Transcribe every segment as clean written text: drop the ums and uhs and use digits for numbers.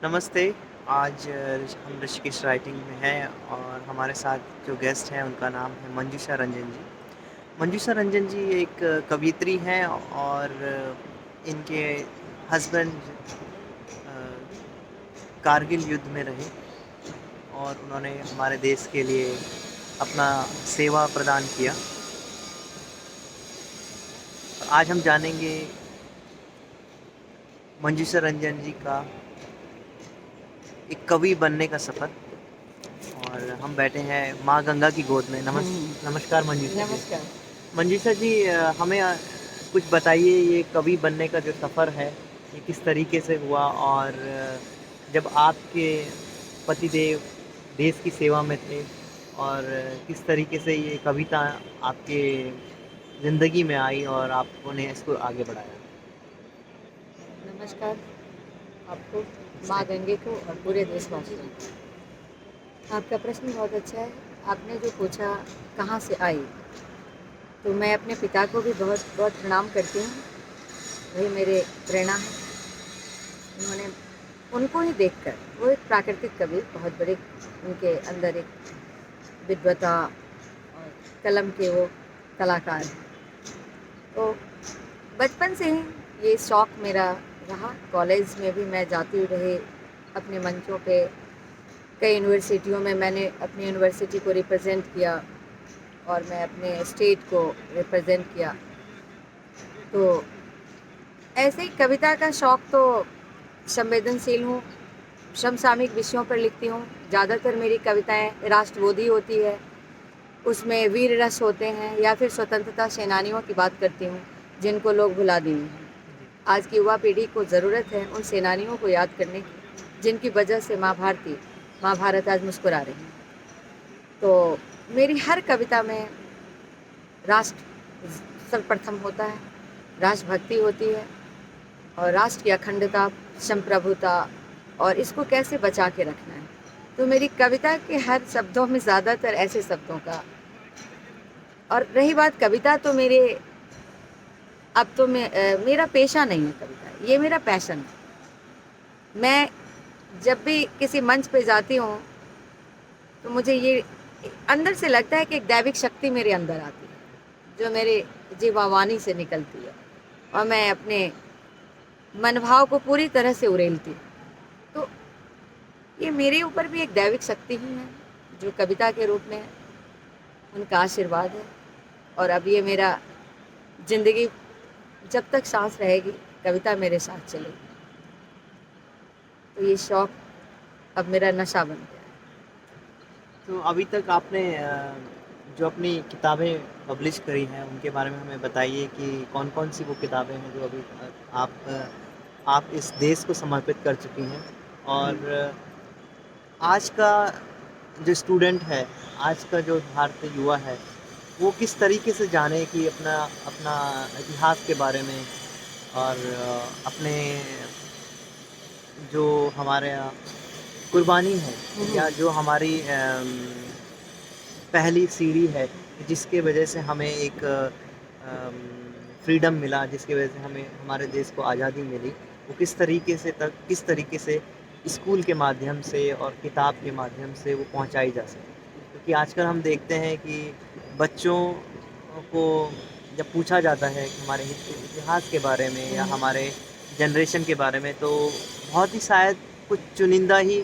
नमस्ते। आज हम ऋषिकेश राइटिंग में हैं और हमारे साथ जो गेस्ट हैं उनका नाम है मंजूषा रंजन जी। मंजूषा रंजन जी एक कवयित्री हैं और इनके हस्बैंड कारगिल युद्ध में रहे और उन्होंने हमारे देश के लिए अपना सेवा प्रदान किया। आज हम जानेंगे मंजूषा रंजन जी का एक कवि बनने का सफ़र। और हम बैठे हैं माँ गंगा की गोद में। नमस्कार मंजूषा जी। नमस्कार। मंजूषा जी, हमें कुछ बताइए, ये कवि बनने का जो सफ़र है ये किस तरीके से हुआ और जब आपके पतिदेव देश की सेवा में थे और किस तरीके से ये कविता आपके ज़िंदगी में आई और आपने इसको आगे बढ़ाया? नमस्कार आपको, माँ नमस्ते। गंगे को और पूरे देशवासियों को। आपका प्रश्न बहुत अच्छा है। आपने जो पूछा कहाँ से आई, तो मैं अपने पिता को भी बहुत बहुत प्रणाम करती हूँ। वही मेरे प्रेरणा है। उन्होंने उनको ही देखकर, वो एक प्राकृतिक कवि, बहुत बड़े उनके अंदर एक विद्वता और कलम के वो कलाकार हैं। तो बचपन से ही ये शौक़ मेरा रहा। कॉलेज में भी मैं जाती रही अपने मंचों पे। कई यूनिवर्सिटियों में मैंने अपनी यूनिवर्सिटी को रिप्रेजेंट किया और मैं अपने स्टेट को रिप्रेजेंट किया। तो ऐसे ही कविता का शौक़, तो संवेदनशील हूँ, समसामयिक विषयों पर लिखती हूँ। ज़्यादातर मेरी कविताएं राष्ट्रबोधी होती है, उसमें वीर रस होते हैं या फिर स्वतंत्रता सेनानियों की बात करती हूँ जिनको लोग भुला दिए हैं। जी। आज की युवा पीढ़ी को ज़रूरत है उन सेनानियों को याद करने की जिनकी वजह से महाभारत आज मुस्कुरा रही हैं। तो मेरी हर कविता में राष्ट्र सर्वप्रथम होता है, राष्ट्रभक्ति होती है और राष्ट्र की अखंडता, संप्रभुता और इसको कैसे बचा के रखना है। तो मेरी कविता के हर शब्दों में ज़्यादातर ऐसे शब्दों का। और रही बात कविता, तो अब तो मेरा पेशा नहीं है कविता, ये मेरा पैशन है। मैं जब भी किसी मंच पे जाती हूँ तो मुझे ये अंदर से लगता है कि एक दैविक शक्ति मेरे अंदर आती है जो मेरे जीवावाणी से निकलती है और मैं अपने मनभाव को पूरी तरह से उड़ेलती हूँ। तो ये मेरे ऊपर भी एक दैविक शक्ति ही है जो कविता के रूप में है, उनका आशीर्वाद है। और अब ये मेरा ज़िंदगी, जब तक सांस रहेगी कविता मेरे साथ चलेगी। तो ये शौक़ अब मेरा नशा बन गया है। तो अभी तक आपने जो अपनी किताबें पब्लिश करी हैं उनके बारे में हमें बताइए कि कौन-कौन सी वो किताबें हैं जो अभी आप इस देश को समर्पित कर चुकी हैं। और आज का जो स्टूडेंट है, आज का जो भारतीय युवा है, वो किस तरीके से जाने कि अपना अपना इतिहास के बारे में और अपने जो हमारे यहाँ कुर्बानी है या जो हमारी पहली सीढ़ी है जिसके वजह से हमें एक फ्रीडम मिला, जिसकी वजह से हमें हमारे देश को आज़ादी मिली, वो किस तरीके से स्कूल के माध्यम से और किताब के माध्यम से वो पहुँचाई जा सके। क्योंकि आजकल हम देखते हैं कि बच्चों को जब पूछा जाता है कि हमारे इतिहास के बारे में या हमारे जनरेशन के बारे में, तो बहुत ही शायद कुछ चुनिंदा ही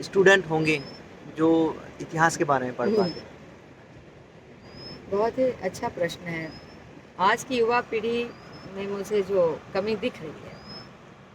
स्टूडेंट होंगे जो इतिहास के बारे में पढ़ पाते हैं। बहुत ही अच्छा प्रश्न है। आज की युवा पीढ़ी में मुझे जो कमी दिख रही है,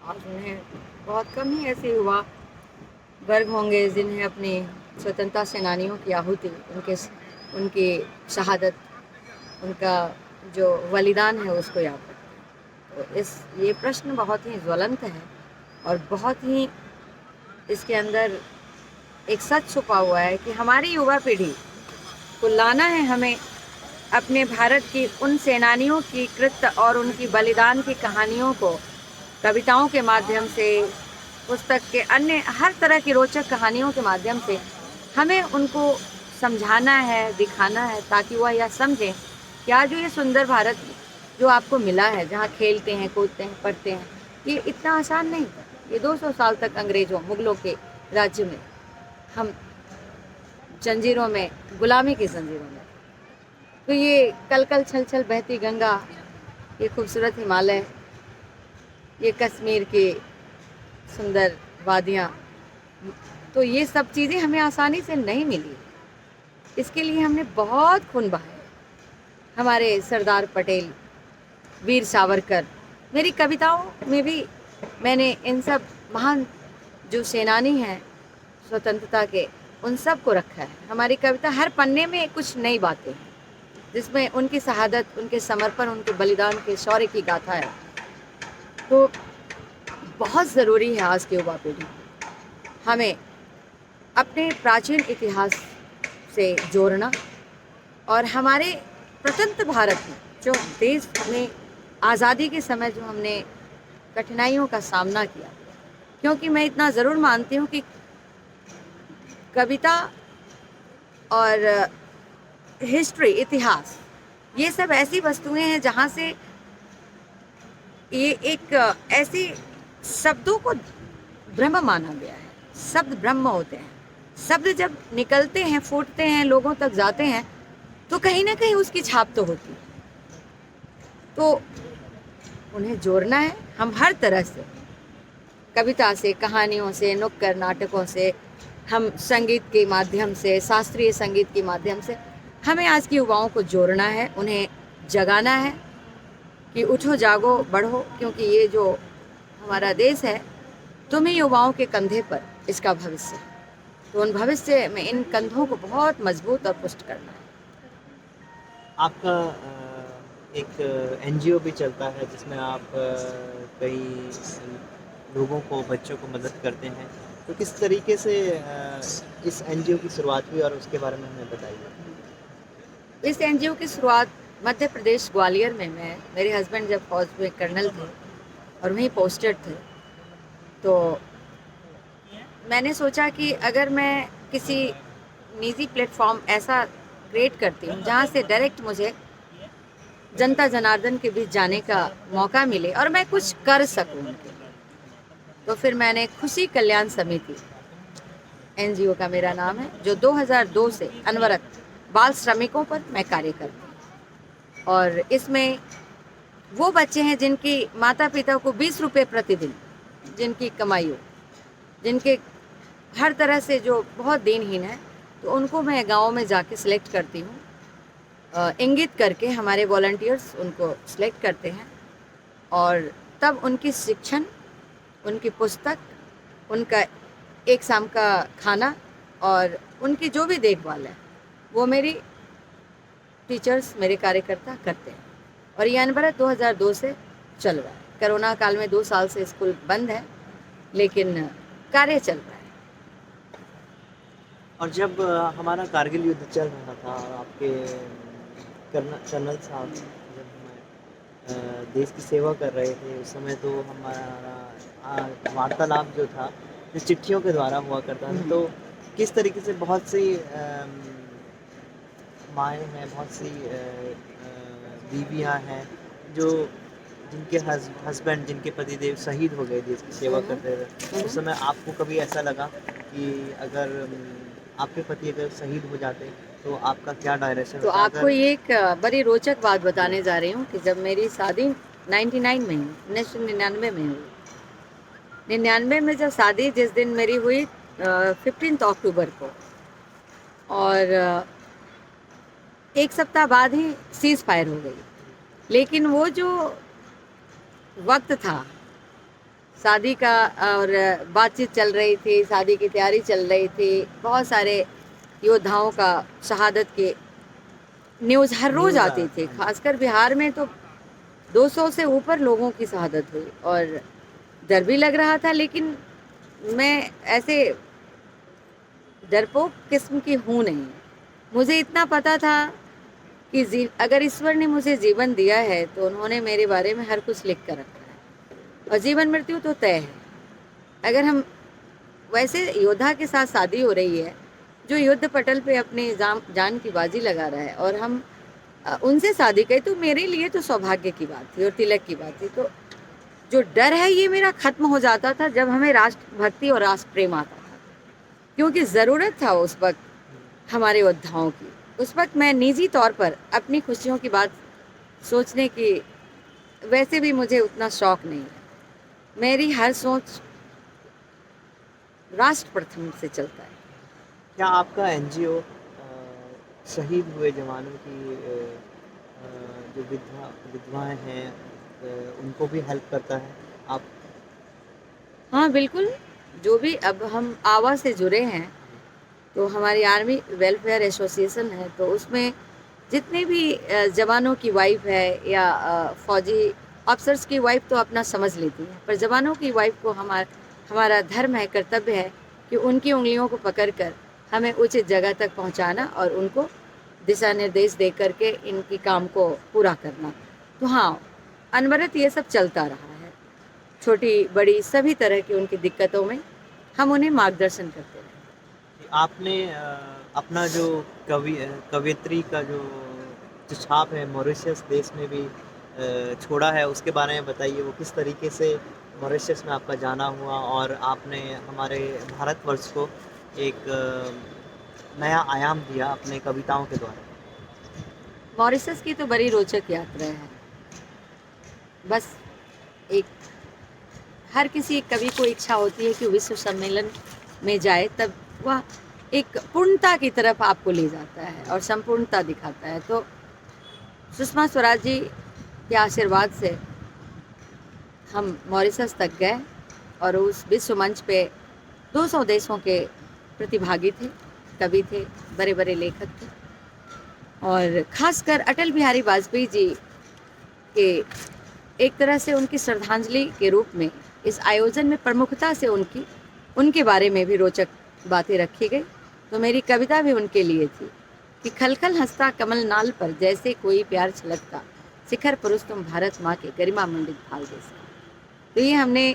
आज उन्हें बहुत कम ही ऐसे युवा वर्ग होंगे जिन्हें अपनी स्वतंत्रता सेनानियों की आहुति, उनकी शहादत, उनका जो बलिदान है उसको याद रखें। तो ये प्रश्न बहुत ही ज्वलंत है और बहुत ही इसके अंदर एक सच छुपा हुआ है कि हमारी युवा पीढ़ी को लाना है हमें अपने भारत की उन सेनानियों की कृत्य और उनकी बलिदान की कहानियों को कविताओं के माध्यम से, पुस्तक के अन्य हर तरह की रोचक कहानियों के माध्यम से हमें उनको समझाना है, दिखाना है, ताकि वह यह समझें कि आज जो ये सुंदर भारत जो आपको मिला है, जहाँ खेलते हैं, कूदते हैं, पढ़ते हैं, ये इतना आसान नहीं था। ये 200 साल तक अंग्रेज़ों मुग़लों के राज्य में हम जंजीरों में, गुलामी की जंजीरों में। तो ये कल कल छल छल बहती गंगा, ये खूबसूरत हिमालय, ये कश्मीर की सुंदर वादियाँ, तो ये सब चीज़ें हमें आसानी से नहीं मिली। इसके लिए हमने बहुत खून बहाया। हमारे सरदार पटेल, वीर सावरकर, मेरी कविताओं में भी मैंने इन सब महान जो सेनानी हैं स्वतंत्रता के, उन सब को रखा है। हमारी कविता हर पन्ने में कुछ नई बातें हैं, जिसमें उनकी शहादत, उनके समर्पण, उनके बलिदान के शौर्य की गाथा है। तो बहुत ज़रूरी है आज की युवा पीढ़ी हमें अपने प्राचीन इतिहास से जोड़ना, और हमारे स्वतंत्र भारत में जो देश में आज़ादी के समय जो हमने कठिनाइयों का सामना किया, क्योंकि मैं इतना ज़रूर मानती हूँ कि कविता और हिस्ट्री, इतिहास, ये सब ऐसी वस्तुएं हैं जहाँ से ये एक ऐसी शब्दों को ब्रह्म माना गया है। शब्द ब्रह्म होते हैं। शब्द जब निकलते हैं, फूटते हैं, लोगों तक जाते हैं, तो कहीं ना कहीं उसकी छाप तो होती है। तो उन्हें जोड़ना है हम हर तरह से, कविता से, कहानियों से, नुक्कड़ नाटकों से, हम संगीत के माध्यम से, शास्त्रीय संगीत के माध्यम से हमें आज के युवाओं को जोड़ना है, उन्हें जगाना है कि उठो जागो बढ़ो, क्योंकि ये जो हमारा देश है, तुम्हीं युवाओं के कंधे पर इसका भविष्य है। तो उन भविष्य में इन कंधों को बहुत मजबूत और पुष्ट करना है। आपका एक एनजीओ भी चलता है जिसमें आप कई लोगों को, बच्चों को मदद करते हैं, तो किस तरीके से इस एनजीओ की शुरुआत हुई और उसके बारे में हमें बताइए। इस एनजीओ की शुरुआत मध्य प्रदेश ग्वालियर में, मेरे हस्बैंड जब फौज में कर्नल थे और वहीं पोस्टेड थे, तो मैंने सोचा कि अगर मैं किसी निजी प्लेटफॉर्म ऐसा क्रिएट करती हूँ जहाँ से डायरेक्ट मुझे जनता जनार्दन के बीच जाने का मौका मिले और मैं कुछ कर सकूँ उनके लिए, तो फिर मैंने खुशी कल्याण समिति, एनजीओ का मेरा नाम है, जो 2002 से अनवरत बाल श्रमिकों पर मैं कार्य करती हूँ। और इसमें वो बच्चे हैं जिनकी माता पिता को 20 रुपये प्रतिदिन, जिनकी कमाई हो, जिनके हर तरह से जो बहुत दीनहीन है, तो उनको मैं गाँव में जाके सिलेक्ट करती हूँ। इंगित करके हमारे वॉलंटियर्स उनको सिलेक्ट करते हैं और तब उनकी शिक्षण, उनकी पुस्तक, उनका एक शाम का खाना और उनकी जो भी देखभाल है वो मेरी टीचर्स, मेरे कार्यकर्ता करते हैं। और ये अनवरत 2002 से चल रहा है। कोरोना काल में 2 साल से स्कूल बंद है, लेकिन कार्य चल रहा है। और जब हमारा कारगिल युद्ध चल रहा था, आपके कर्नल साहब जब हमें देश की सेवा कर रहे थे, उस समय तो हमारा वार्तालाप जो था, जो चिट्ठियों के द्वारा हुआ करता था, तो किस तरीके से बहुत सी माएँ हैं, बहुत सी बीवियाँ हैं जो जिनके हस्बैंड, जिनके पतिदेव शहीद हो गए देश की सेवा करते हुए, उस समय आपको कभी ऐसा लगा कि अगर आपके पति अगर शहीद हो जाते तो आपका क्या डायरेक्शन तो होता? आपको ये एक बड़ी रोचक बात बताने जा रही हूँ कि जब मेरी शादी 99 में हुई, 1999 में हुई, 99 में जब शादी जिस दिन मेरी हुई 15 अक्टूबर को, और एक सप्ताह बाद ही सीज़ फायर हो गई। लेकिन वो जो वक्त था शादी का और बातचीत चल रही थी, शादी की तैयारी चल रही थी, बहुत सारे योद्धाओं का शहादत के न्यूज़ हर रोज़ आती थी। खासकर बिहार में तो 200 से ऊपर लोगों की शहादत हुई और डर भी लग रहा था, लेकिन मैं ऐसे डरपोक किस्म की हूँ नहीं। मुझे इतना पता था कि अगर ईश्वर ने मुझे जीवन दिया है तो उन्होंने मेरे बारे में हर कुछ लिख कर रखा है और जीवन मृत्यु तो तय है। अगर हम वैसे योद्धा के साथ शादी हो रही है जो युद्ध पटल पे अपनी जान की बाजी लगा रहा है और हम उनसे शादी करें, तो मेरे लिए तो सौभाग्य की बात थी और तिलक की बात थी। तो जो डर है ये मेरा खत्म हो जाता था जब हमें राष्ट्र भक्ति और राष्ट्र प्रेम आता था, क्योंकि ज़रूरत था उस वक्त हमारे योद्धाओं की। उस वक्त मैं निजी तौर पर अपनी खुशियों की बात सोचने की वैसे भी मुझे उतना शौक नहीं है। मेरी हर सोच राष्ट्र प्रथम से चलता है। क्या आपका एनजीओ शहीद हुए जवानों की जो विधवाएं हैं उनको भी हेल्प करता है? आप हाँ बिल्कुल, जो भी अब हम आवा से जुड़े हैं तो हमारी आर्मी वेलफेयर एसोसिएशन है, तो उसमें जितने भी जवानों की वाइफ है या फौजी अफसर्स की वाइफ तो अपना समझ लेती हैं, पर जवानों की वाइफ को हमारा धर्म है, कर्तव्य है कि उनकी उंगलियों को पकड़कर हमें उचित जगह तक पहुंचाना और उनको दिशा निर्देश दे करके इनकी काम को पूरा करना। तो हाँ, अनवरत ये सब चलता रहा है। छोटी बड़ी सभी तरह की उनकी दिक्कतों में हम उन्हें मार्गदर्शन करते रहे। आपने अपना जो कवियत्री का जो छाप है मॉरिशस देश में भी छोड़ा है, उसके बारे में बताइए। वो किस तरीके से मॉरिशस में आपका जाना हुआ और आपने हमारे भारतवर्ष को एक नया आयाम दिया अपने कविताओं के द्वारा? मॉरिशस की तो बड़ी रोचक यात्रा है। बस एक हर किसी कवि को इच्छा होती है कि विश्व सम्मेलन में जाए, तब वह एक पूर्णता की तरफ आपको ले जाता है और संपूर्णता दिखाता है। तो सुषमा स्वराज जी के आशीर्वाद से हम मॉरिशस तक गए और उस विश्व मंच पे 200 देशों के प्रतिभागी थे, कवि थे, बड़े बड़े लेखक थे, और खासकर अटल बिहारी वाजपेयी जी के एक तरह से उनकी श्रद्धांजलि के रूप में इस आयोजन में प्रमुखता से उनके बारे में भी रोचक बातें रखी गई। तो मेरी कविता भी उनके लिए थी कि खल खल हंसता कमल नाल पर जैसे कोई प्यार छलकता, शिखर पुरुष तुम भारत माँ के गरिमा मंडित भाल जैसा। तो ये हमने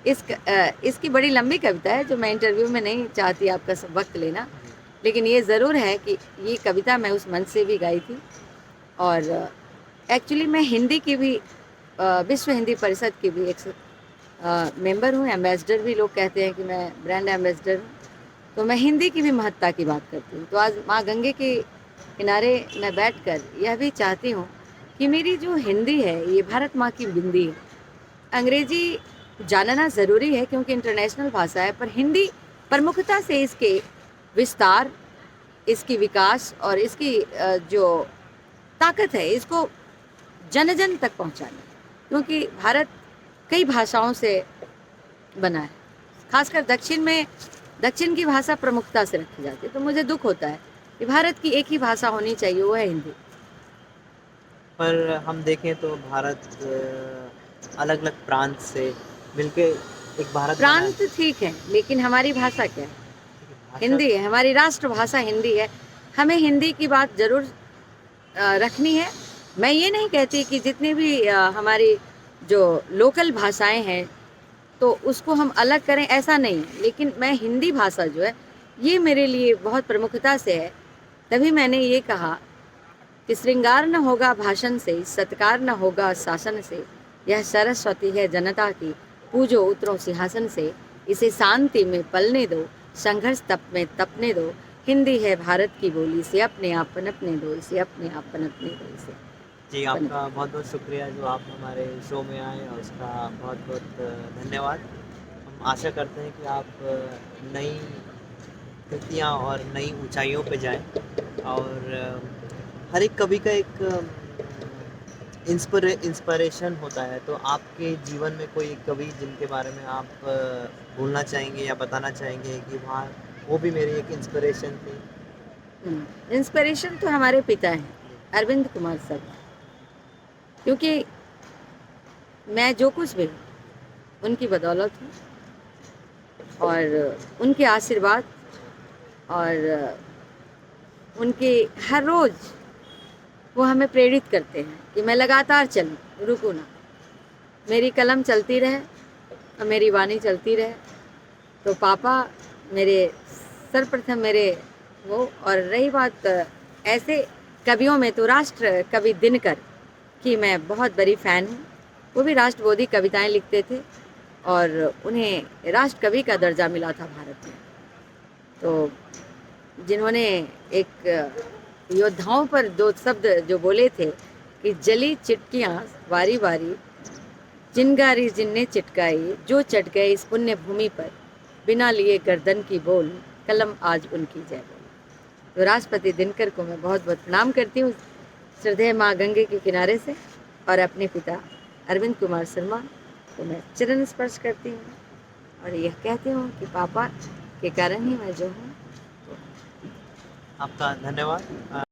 इसकी बड़ी लंबी कविता है जो मैं इंटरव्यू में नहीं चाहती आपका सब वक्त लेना, लेकिन ये ज़रूर है कि ये कविता मैं उस मंच से भी गाई थी। और एक्चुअली मैं हिंदी की भी विश्व हिंदी परिषद की भी एक मेंबर हूँ, एम्बेसडर भी लोग कहते हैं कि मैं ब्रांड एम्बेसडर हूँ। तो मैं हिंदी की भी महत्ता की बात करती हूँ। तो आज माँ गंगे के किनारे मैं बैठकर यह भी चाहती हूँ कि मेरी जो हिंदी है ये भारत माँ की बिंदी है। अंग्रेजी जानना ज़रूरी है क्योंकि इंटरनेशनल भाषा है, पर हिंदी प्रमुखता से इसके विस्तार, इसकी विकास और इसकी जो ताकत है इसको जन जन तक पहुँचानी, क्योंकि भारत कई भाषाओं से बना है। खासकर दक्षिण की भाषा प्रमुखता से रखी जाती है। तो मुझे दुख होता है कि भारत की एक ही भाषा होनी चाहिए, वो है हिंदी। पर हम देखें तो भारत अलग अलग प्रांत से मिलके एक भारत बना है। प्रांत ठीक है, लेकिन हमारी भाषा क्या है? भाषा हिंदी है, हमारी राष्ट्रभाषा हिंदी है। हमें हिंदी की बात ज़रूर रखनी है। मैं ये नहीं कहती कि जितनी भी हमारी जो लोकल भाषाएं हैं तो उसको हम अलग करें, ऐसा नहीं, लेकिन मैं हिंदी भाषा जो है ये मेरे लिए बहुत प्रमुखता से है। तभी मैंने ये कहा कि श्रृंगार न होगा भाषण से, सत्कार न होगा शासन से, यह सरस्वती है जनता की, पूजो उतरो सिंहासन से, इसे शांति में पलने दो, संघर्ष तप में तपने दो, हिंदी है भारत की बोली, इसे अपने आप पनपने दो, इसे अपने आप पनपने दो, इसे। जी, आपका बहुत बहुत शुक्रिया जो आप हमारे शो में आए और उसका बहुत बहुत धन्यवाद। हम आशा करते हैं कि आप नई कृतियाँ और नई ऊंचाइयों पे जाएं और हर एक कवि का एक इंस्पिरेशन होता है। तो आपके जीवन में कोई एक कवि जिनके बारे में आप बोलना चाहेंगे या बताना चाहेंगे कि वहाँ वो भी मेरी एक इंस्पिरेशन थी? इंस्पिरेशन तो हमारे पिता हैं, अरविंद कुमार सर, क्योंकि मैं जो कुछ भी उनकी बदौलत हूँ और उनके आशीर्वाद और उनके हर रोज़ वो हमें प्रेरित करते हैं कि मैं लगातार चलूँ, रुकूँ ना, मेरी कलम चलती रहे और मेरी वाणी चलती रहे। तो पापा मेरे सर्वप्रथम मेरे वो, और रही बात ऐसे कवियों में तो राष्ट्र कवि दिनकर की मैं बहुत बड़ी फ़ैन हूँ। वो भी राष्ट्रबोधी कविताएं लिखते थे और उन्हें राष्ट्र कवि का दर्जा मिला था भारत में। तो जिन्होंने एक योद्धाओं पर दो शब्द जो बोले थे कि जली चिटकियाँ वारी वारी, चिनगारी जिनने चिटकाई, जो चट गए इस पुण्य भूमि पर, बिना लिए गर्दन की बोल, कलम आज उनकी जय बोल। तो राष्ट्रपति दिनकर को मैं बहुत बहुत प्रणाम करती हूँ श्रद्धेय माँ गंगे के किनारे से, और अपने पिता अरविंद कुमार शर्मा को मैं चरण स्पर्श करती हूँ और यह कहती हूँ कि पापा के कारण ही मैं जो हूँ। आपका धन्यवाद।